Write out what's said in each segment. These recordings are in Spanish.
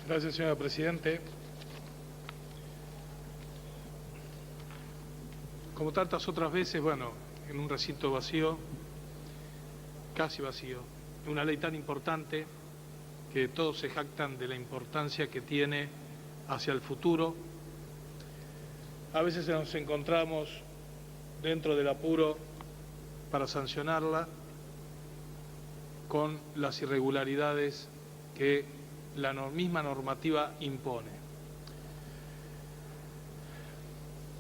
Gracias, señor presidente. Como tantas otras veces, bueno, en un recinto vacío, casi vacío, una ley tan importante que todos se jactan de la importancia que tiene hacia el futuro. A veces nos encontramos dentro del apuro para sancionarla con las irregularidades que la misma normativa impone.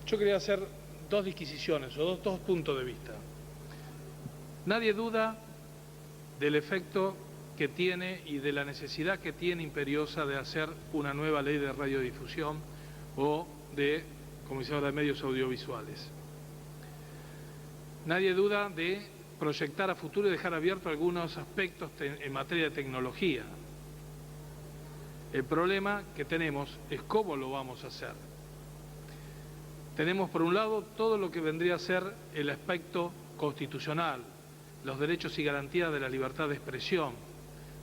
Yo quería hacer dos disquisiciones o dos puntos de vista. Nadie duda del efecto que tiene y de la necesidad que tiene imperiosa de hacer una nueva ley de radiodifusión o de Comisión de Medios Audiovisuales. Nadie duda de proyectar a futuro y dejar abiertos algunos aspectos en materia de tecnología. El problema que tenemos es cómo lo vamos a hacer. Tenemos por un lado todo lo que vendría a ser el aspecto constitucional, los derechos y garantías de la libertad de expresión,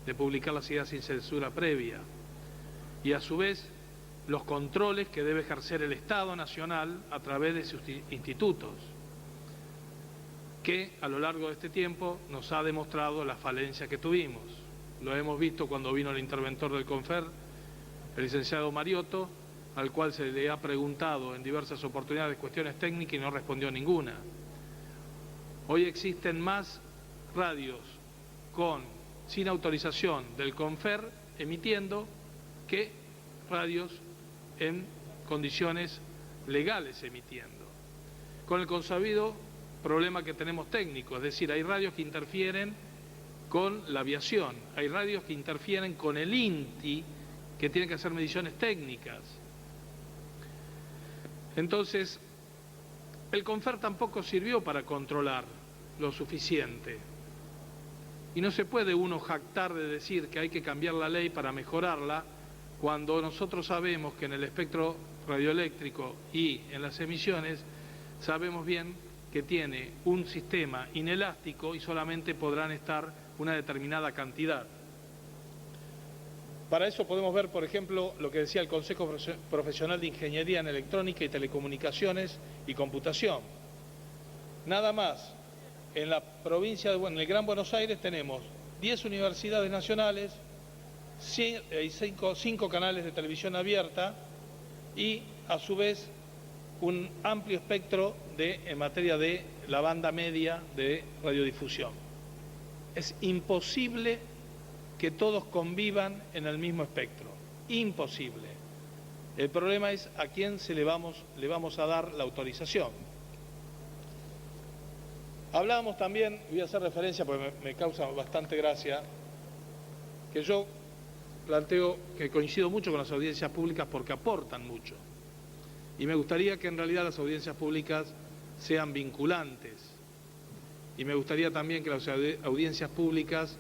de publicar las ideas sin censura previa, y a su vez los controles que debe ejercer el Estado Nacional a través de sus institutos, que a lo largo de este tiempo nos ha demostrado la falencia que tuvimos. Lo hemos visto cuando vino el interventor del CONFER, el licenciado Mariotto, al cual se le ha preguntado en diversas oportunidades cuestiones técnicas y no respondió ninguna. Hoy existen más radios sin autorización del CONFER emitiendo que radios en condiciones legales emitiendo, con el consabido problema que tenemos técnico, es decir, hay radios que interfieren con la aviación, hay radios que interfieren con el INTI, que tienen que hacer mediciones técnicas. Entonces, el CONFER tampoco sirvió para controlar lo suficiente. Y no se puede uno jactar de decir que hay que cambiar la ley para mejorarla, cuando nosotros sabemos que en el espectro radioeléctrico y en las emisiones sabemos bien que tiene un sistema inelástico y solamente podrán estar una determinada cantidad. Para eso podemos ver, por ejemplo, lo que decía el Consejo Profesional de Ingeniería en Electrónica y Telecomunicaciones y Computación. Nada más, en la provincia en el Gran Buenos Aires tenemos 10 universidades nacionales, 5 canales de televisión abierta y, a su vez, un amplio espectro en materia de la banda media de radiodifusión. Es imposible que todos convivan en el mismo espectro. Imposible. El problema es a quién le vamos a dar la autorización. Hablábamos también, voy a hacer referencia porque me causa bastante gracia, que yo planteo que coincido mucho con las audiencias públicas porque aportan mucho. Y me gustaría que en realidad las audiencias públicas sean vinculantes. Y me gustaría también que las audiencias públicas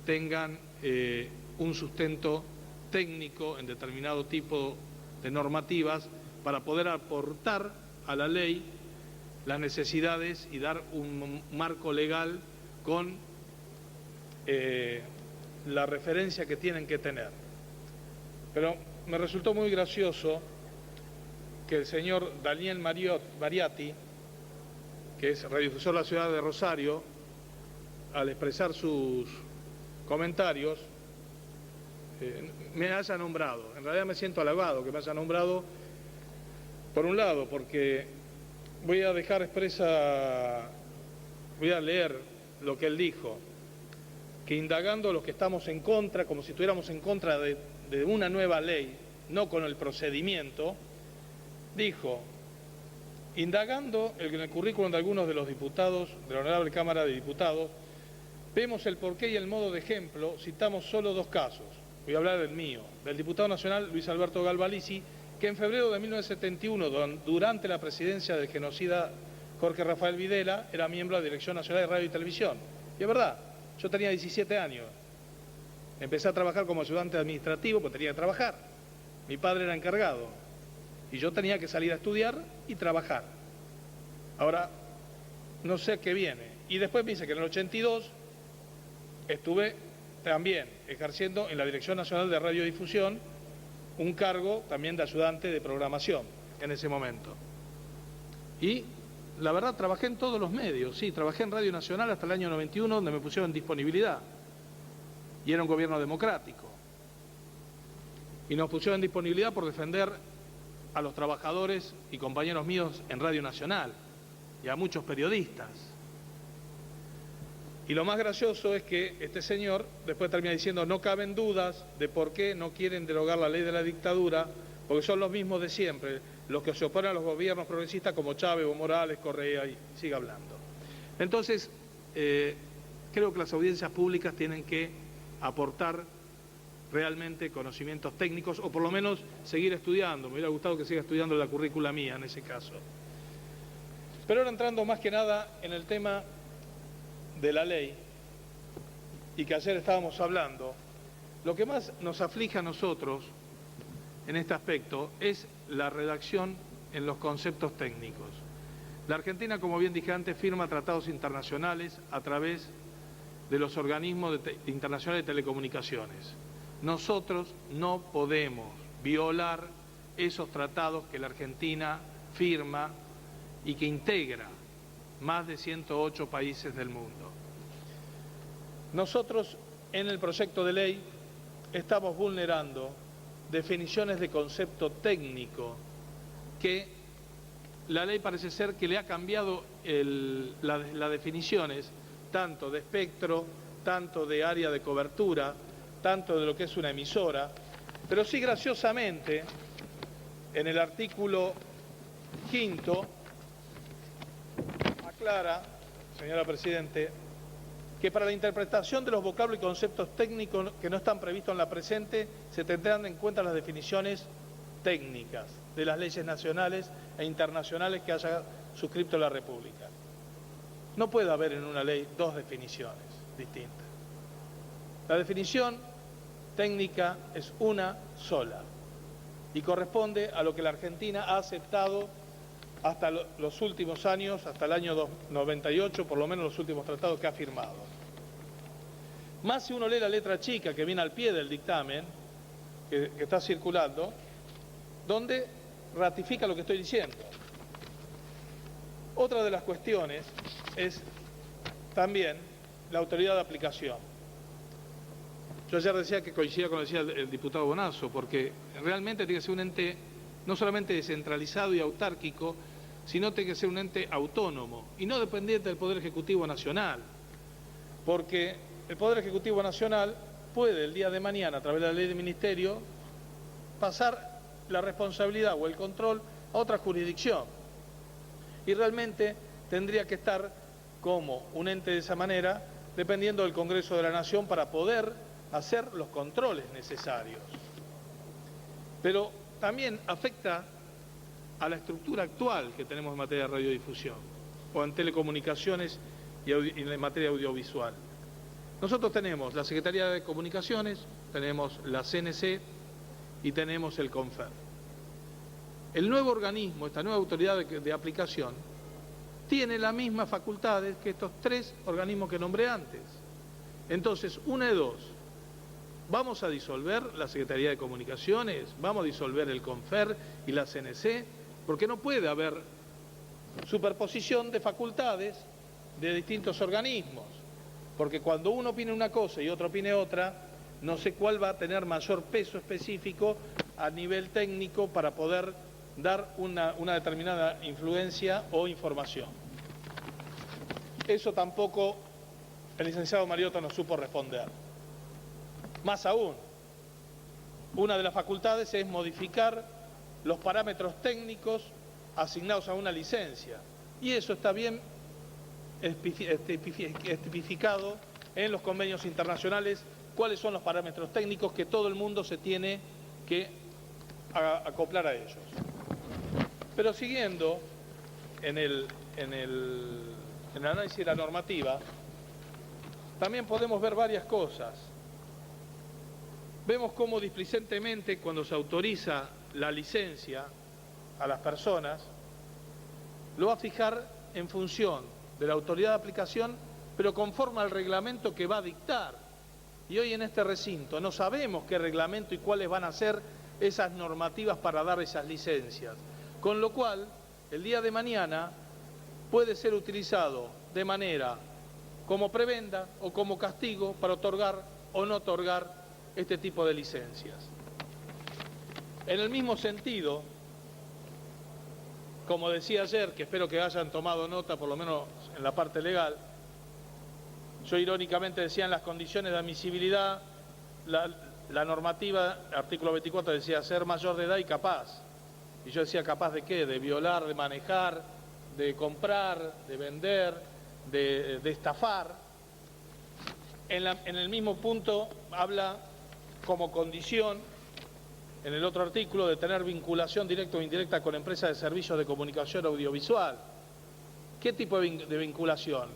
tengan un sustento técnico en determinado tipo de normativas para poder aportar a la ley las necesidades y dar un marco legal con la referencia que tienen que tener. Pero me resultó muy gracioso que el señor Daniel Mariatti, que es radiodifusor de la ciudad de Rosario, al expresar sus comentarios, me haya nombrado. En realidad me siento halagado que me haya nombrado, por un lado, porque voy a leer lo que él dijo, que indagando los que estamos en contra, como si estuviéramos en contra de una nueva ley, no con el procedimiento, dijo: indagando en el currículum de algunos de los diputados de la Honorable Cámara de Diputados, vemos el porqué y el modo de ejemplo, citamos solo 2 casos. Voy a hablar del mío, del diputado nacional Luis Alberto Galvalici, que en febrero de 1971, durante la presidencia del genocida Jorge Rafael Videla, era miembro de la Dirección Nacional de Radio y Televisión. Y es verdad, yo tenía 17 años. Empecé a trabajar como ayudante administrativo, porque tenía que trabajar. Mi padre era encargado. Y yo tenía que salir a estudiar y trabajar. Ahora, no sé qué viene. Y después me dice que en el 82 estuve también ejerciendo en la Dirección Nacional de Radiodifusión un cargo también de ayudante de programación en ese momento. Y la verdad trabajé en todos los medios, sí, trabajé en Radio Nacional hasta el año 91, donde me pusieron disponibilidad. Y era un gobierno democrático. Y nos pusieron disponibilidad por defender a los trabajadores y compañeros míos en Radio Nacional y a muchos periodistas. Y lo más gracioso es que este señor después termina diciendo no caben dudas de por qué no quieren derogar la ley de la dictadura, porque son los mismos de siempre, los que se oponen a los gobiernos progresistas como Chávez, Evo Morales, Correa, y sigue hablando. Entonces, creo que las audiencias públicas tienen que aportar realmente conocimientos técnicos, o por lo menos seguir estudiando. Me hubiera gustado que siga estudiando la currícula mía en ese caso. Pero ahora entrando más que nada en el tema de la ley, y que ayer estábamos hablando, lo que más nos aflige a nosotros en este aspecto es la redacción en los conceptos técnicos. La Argentina, como bien dije antes, firma tratados internacionales a través de los organismos internacionales de telecomunicaciones. Nosotros no podemos violar esos tratados que la Argentina firma y que integra más de 108 países del mundo. Nosotros en el proyecto de ley estamos vulnerando definiciones de concepto técnico que la ley parece ser que le ha cambiado las definiciones tanto de espectro, tanto de área de cobertura, tanto de lo que es una emisora, pero sí graciosamente en el artículo 5º aclara, señora Presidente, que para la interpretación de los vocablos y conceptos técnicos que no están previstos en la presente se tendrán en cuenta las definiciones técnicas de las leyes nacionales e internacionales que haya suscrito la República. No puede haber en una ley dos definiciones distintas. La definición técnica es una sola y corresponde a lo que la Argentina ha aceptado hasta los últimos años, hasta el año 98, por lo menos los últimos tratados que ha firmado. Más si uno lee la letra chica que viene al pie del dictamen, que está circulando, donde ratifica lo que estoy diciendo. Otra de las cuestiones es también la autoridad de aplicación. Yo ayer decía que coincidía con lo que decía el diputado Bonazo, porque realmente tiene que ser un ente no solamente descentralizado y autárquico, sino tiene que ser un ente autónomo y no dependiente del Poder Ejecutivo Nacional, porque el Poder Ejecutivo Nacional puede el día de mañana, a través de la ley de ministerio, pasar la responsabilidad o el control a otra jurisdicción. Y realmente tendría que estar como un ente de esa manera, dependiendo del Congreso de la Nación para poder hacer los controles necesarios. Pero también afecta a la estructura actual que tenemos en materia de radiodifusión o en telecomunicaciones y en materia audiovisual. Nosotros tenemos la Secretaría de Comunicaciones, tenemos la CNC y tenemos el CONFER. El nuevo organismo, esta nueva autoridad de aplicación, tiene las mismas facultades que estos tres organismos que nombré antes. Entonces, una de dos, ¿vamos a disolver la Secretaría de Comunicaciones? ¿Vamos a disolver el CONFER y la CNC? Porque no puede haber superposición de facultades de distintos organismos. Porque cuando uno opine una cosa y otro opine otra, no sé cuál va a tener mayor peso específico a nivel técnico para poder dar una determinada influencia o información. Eso tampoco el licenciado Mariotto nos supo responder. Más aún, una de las facultades es modificar los parámetros técnicos asignados a una licencia. Y eso está bien tipificado en los convenios internacionales, cuáles son los parámetros técnicos que todo el mundo se tiene que acoplar a ellos. Pero siguiendo en el análisis de la normativa, también podemos ver varias cosas. Vemos cómo displicentemente cuando se autoriza la licencia a las personas, lo va a fijar en función de la autoridad de aplicación, pero conforme al reglamento que va a dictar. Y hoy en este recinto no sabemos qué reglamento y cuáles van a ser esas normativas para dar esas licencias. Con lo cual, el día de mañana puede ser utilizado de manera como prebenda o como castigo para otorgar o no otorgar este tipo de licencias. En el mismo sentido, como decía ayer, que espero que hayan tomado nota, por lo menos en la parte legal, yo irónicamente decía en las condiciones de admisibilidad, la normativa, artículo 24, decía ser mayor de edad y capaz. Y yo decía capaz de qué, de violar, de manejar, de comprar, de vender, de estafar. En el mismo punto habla como condición, en el otro artículo, de tener vinculación directa o indirecta con empresas de servicios de comunicación audiovisual. ¿Qué tipo de vinculación?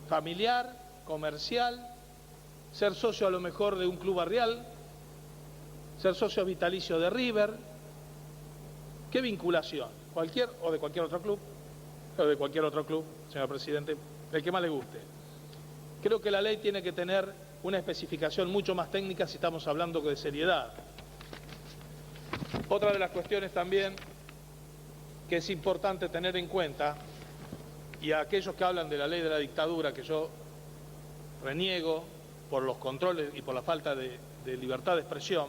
Familiar, comercial, ser socio a lo mejor de un club barrial, ser socio vitalicio de River. ¿Qué vinculación? ¿Cualquier o de cualquier otro club? O de cualquier otro club, señor presidente, el que más le guste. Creo que la ley tiene que tener una especificación mucho más técnica si estamos hablando de seriedad. Otra de las cuestiones también que es importante tener en cuenta, y a aquellos que hablan de la ley de la dictadura, que yo reniego por los controles y por la falta de libertad de expresión,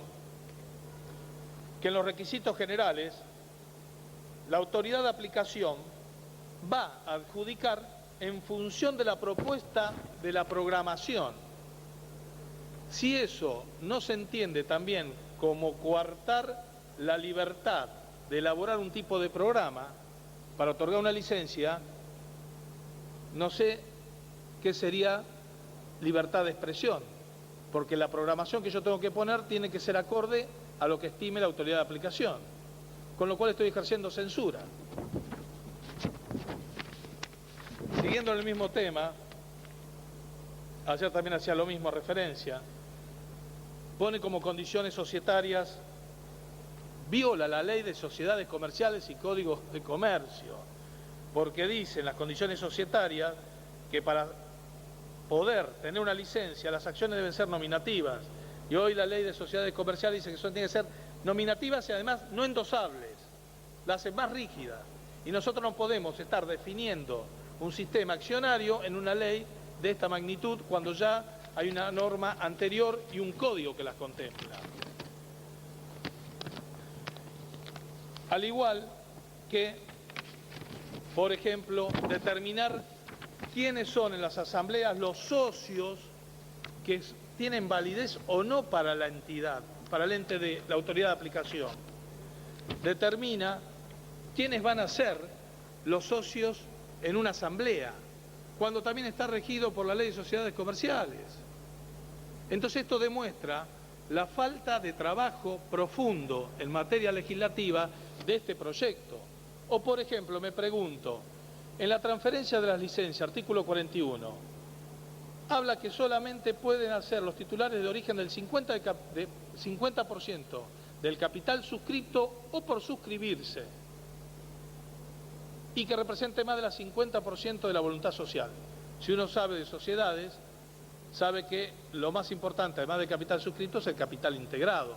que en los requisitos generales la autoridad de aplicación va a adjudicar en función de la propuesta de la programación. Si eso no se entiende también como coartar la libertad de elaborar un tipo de programa para otorgar una licencia, no sé qué sería libertad de expresión, porque la programación que yo tengo que poner tiene que ser acorde a lo que estime la autoridad de aplicación, con lo cual estoy ejerciendo censura. Siguiendo en el mismo tema, ayer también hacía lo mismo referencia, pone como condiciones societarias, viola la ley de sociedades comerciales y códigos de comercio, porque dice en las condiciones societarias que para poder tener una licencia las acciones deben ser nominativas, y hoy la ley de sociedades comerciales dice que son tienen que ser nominativas y además no endosables, las hace más rígidas, y nosotros no podemos estar definiendo un sistema accionario en una ley de esta magnitud cuando ya hay una norma anterior y un código que las contempla. Al igual que, por ejemplo, determinar quiénes son en las asambleas los socios que tienen validez o no para la entidad, para el ente de la autoridad de aplicación. Determina quiénes van a ser los socios en una asamblea, cuando también está regido por la ley de sociedades comerciales. Entonces esto demuestra la falta de trabajo profundo en materia legislativa de este proyecto. O por ejemplo, me pregunto, en la transferencia de las licencias, artículo 41, habla que solamente pueden hacer los titulares de origen del 50% del capital suscrito o por suscribirse, y que represente más del 50% de la voluntad social. Si uno sabe de sociedades, sabe que lo más importante, además del capital suscrito, es el capital integrado,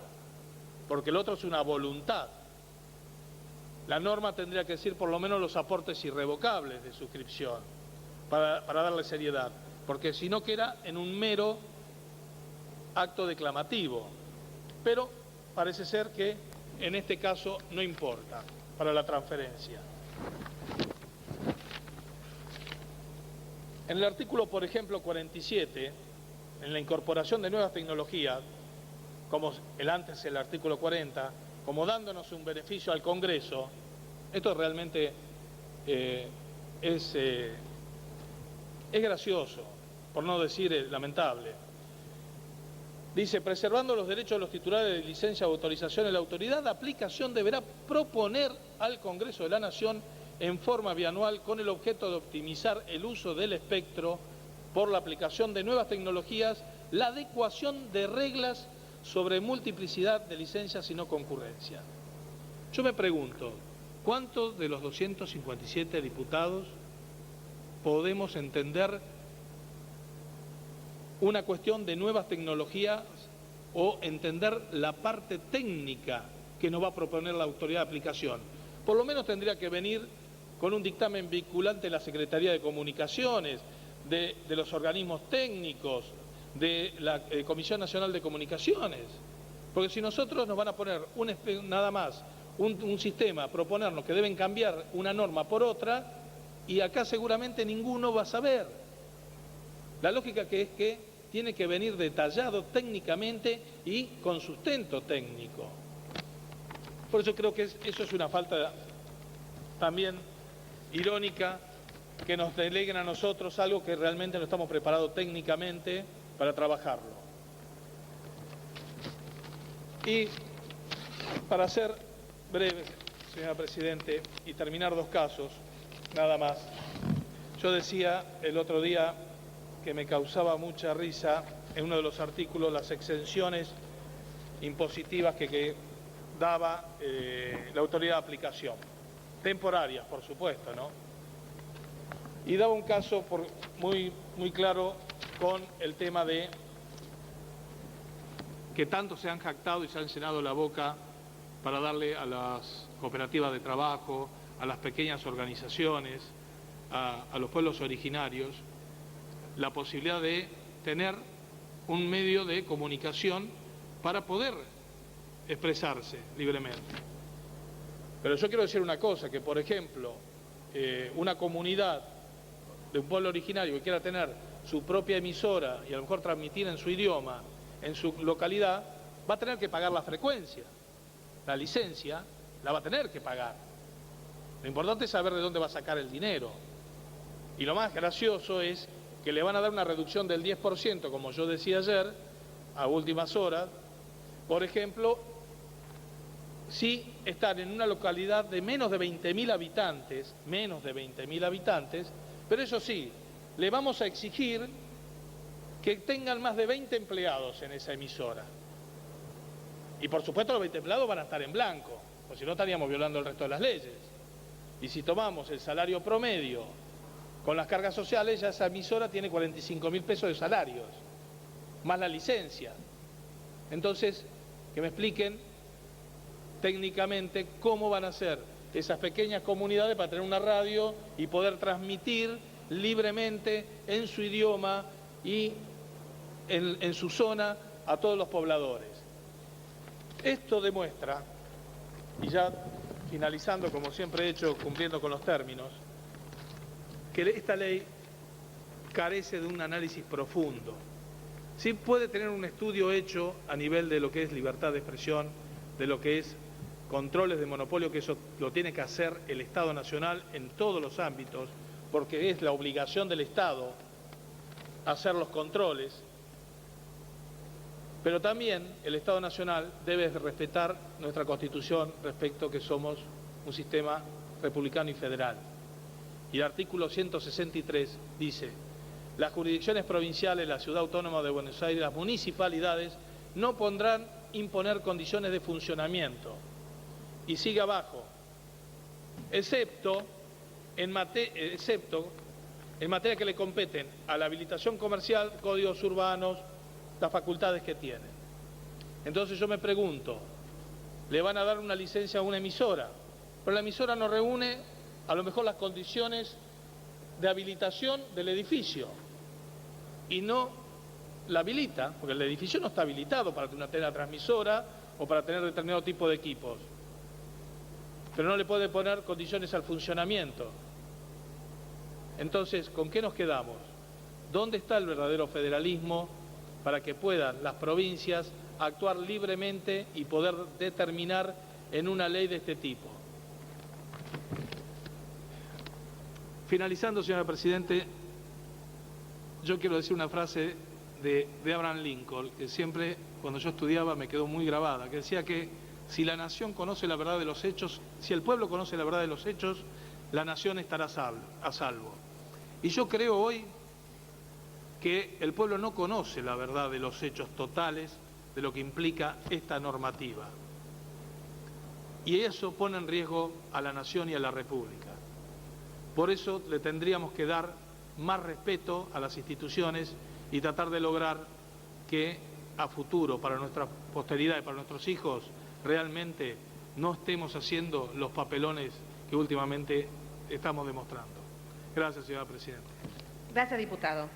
porque el otro es una voluntad. La norma tendría que decir por lo menos los aportes irrevocables de suscripción, para darle seriedad, porque si no queda en un mero acto declamativo. Pero parece ser que en este caso no importa para la transferencia. En el artículo, por ejemplo, 47, en la incorporación de nuevas tecnologías, como el artículo 40, como dándonos un beneficio al Congreso, esto realmente es gracioso, por no decir lamentable. Dice, preservando los derechos de los titulares de licencia o autorización, la autoridad de aplicación deberá proponer al Congreso de la Nación en forma bianual con el objeto de optimizar el uso del espectro por la aplicación de nuevas tecnologías, la adecuación de reglas sobre multiplicidad de licencias y no concurrencia. Yo me pregunto, ¿cuántos de los 257 diputados podemos entender una cuestión de nuevas tecnologías o entender la parte técnica que nos va a proponer la autoridad de aplicación. Por lo menos tendría que venir con un dictamen vinculante de la Secretaría de Comunicaciones, de los organismos técnicos, de la Comisión Nacional de Comunicaciones. Porque si nosotros nos van a poner nada más un sistema, proponernos que deben cambiar una norma por otra, y acá seguramente ninguno va a saber. La lógica que es que tiene que venir detallado técnicamente y con sustento técnico. Por eso creo que eso es una falta también irónica, que nos deleguen a nosotros algo que realmente no estamos preparados técnicamente para trabajarlo. Y para ser breve, señora Presidente, y terminar dos casos, nada más. Yo decía el otro día que me causaba mucha risa en uno de los artículos las exenciones impositivas que daba la autoridad de aplicación. Temporarias, por supuesto, ¿no? Y daba un caso muy claro con el tema de que tanto se han jactado y se han llenado la boca para darle a las cooperativas de trabajo, a las pequeñas organizaciones, a los pueblos originarios, la posibilidad de tener un medio de comunicación para poder expresarse libremente. Pero yo quiero decir una cosa, que por ejemplo, una comunidad de un pueblo originario que quiera tener su propia emisora y a lo mejor transmitir en su idioma, en su localidad, va a tener que pagar la frecuencia. La licencia la va a tener que pagar. Lo importante es saber de dónde va a sacar el dinero. Y lo más gracioso es que le van a dar una reducción del 10%, como yo decía ayer, a últimas horas, por ejemplo, si están en una localidad de menos de 20.000 habitantes, pero eso sí, le vamos a exigir que tengan más de 20 empleados en esa emisora. Y por supuesto los 20 empleados van a estar en blanco, porque si no estaríamos violando el resto de las leyes. Y si tomamos el salario promedio con las cargas sociales, ya esa emisora tiene 45.000 pesos de salarios, más la licencia. Entonces, que me expliquen técnicamente cómo van a ser esas pequeñas comunidades para tener una radio y poder transmitir libremente en su idioma y en su zona a todos los pobladores. Esto demuestra, y ya finalizando como siempre he hecho, cumpliendo con los términos, que esta ley carece de un análisis profundo. Sí puede tener un estudio hecho a nivel de lo que es libertad de expresión, de lo que es controles de monopolio, que eso lo tiene que hacer el Estado Nacional en todos los ámbitos, porque es la obligación del Estado hacer los controles, pero también el Estado Nacional debe respetar nuestra Constitución respecto a que somos un sistema republicano y federal. Y el artículo 163 dice: las jurisdicciones provinciales, la Ciudad Autónoma de Buenos Aires, las municipalidades no podrán imponer condiciones de funcionamiento. Y sigue abajo, excepto en materia que le competen a la habilitación comercial, códigos urbanos, las facultades que tienen. Entonces yo me pregunto, le van a dar una licencia a una emisora, pero la emisora no reúne a lo mejor las condiciones de habilitación del edificio y no la habilita, porque el edificio no está habilitado para tener una transmisora o para tener determinado tipo de equipos, pero no le puede poner condiciones al funcionamiento. Entonces, ¿con qué nos quedamos? ¿Dónde está el verdadero federalismo para que puedan las provincias actuar libremente y poder determinar en una ley de este tipo? Finalizando, señora Presidente, yo quiero decir una frase de Abraham Lincoln, que siempre, cuando yo estudiaba, me quedó muy grabada, que decía que si la nación conoce la verdad de los hechos, si el pueblo conoce la verdad de los hechos, la nación estará a salvo. Y yo creo hoy que el pueblo no conoce la verdad de los hechos totales de lo que implica esta normativa. Y eso pone en riesgo a la nación y a la República. Por eso le tendríamos que dar más respeto a las instituciones y tratar de lograr que a futuro, para nuestra posteridad y para nuestros hijos, realmente no estemos haciendo los papelones que últimamente estamos demostrando. Gracias, señora presidenta. Gracias, diputado.